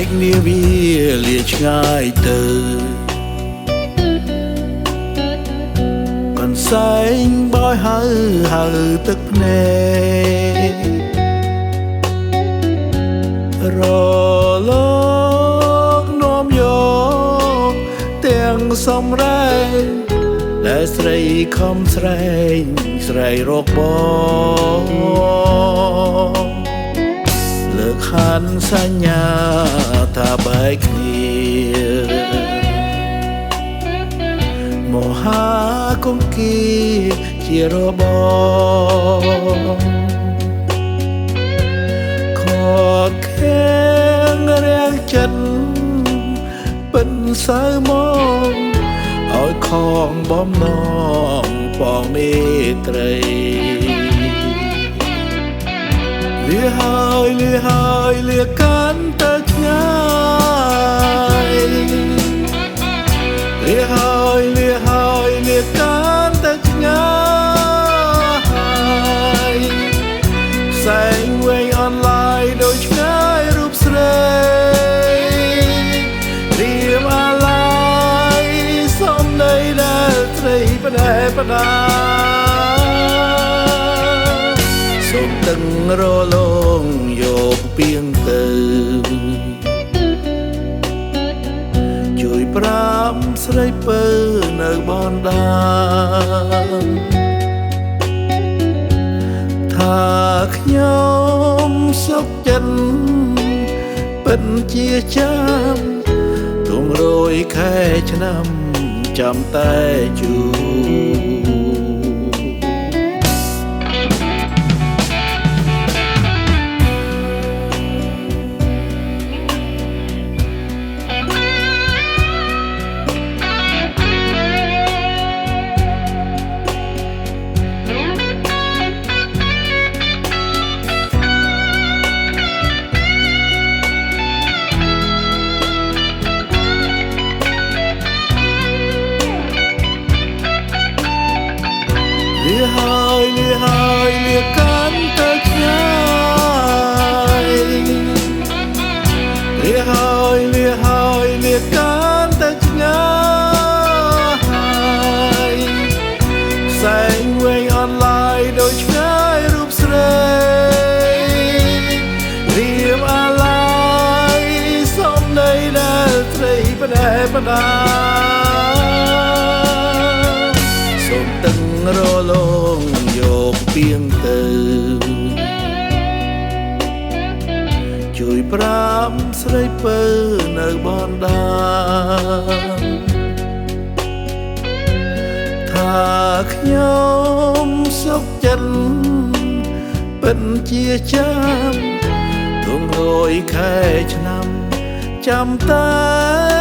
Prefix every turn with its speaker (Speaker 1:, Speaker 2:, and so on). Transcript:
Speaker 1: កនាវាលាឆ្ងាយទៅកន្សែងបោយហៅទឹកភ្នែករលោកនាំយកទាំងសំរែងដែលស្រីខំស្រែងស្រែករកបងលើកខានសញ្ញាថាបែកគ្នាមហាគង្គីជារបស់ខកខាងរាំងចិត្តពិនសៅមកឲ្យខងបំណងបងមេត្រីលាហើយកាន់តែឆ្ងាយលាហើយកាន់តែឆ្ងាយផ្សែងវែងអនឡាញដូចឆ្ងាយរូបស្រីរៀមអាឡ័យសំដីដែលត្រីផ្ដែផ្ដាសូមទឹករលងយកពីងទៅជួយប្រាំស្រីពើនៅបនដានថាខ្ញុំសុខចិត្តពិតជាចាំទុំរយខែឆ្នាំចាំតែជួលាកាន់តែឆ្ងាយលាកាន់តែឆ្ងាយផ្សែងវែងអនឡាញដូចឆ្ងាយរូបស្រីរៀមអាឡ័យសំដីដែលត្រីផ្ដែផ្ដាសូមទឹករលងយកពីងទៅជួយប្រាំស្រីពើនៅបនដានថាខ្ញុំសុខចិត្តពិតជាចាំទុំរយខែឆ្នាំចាំតែ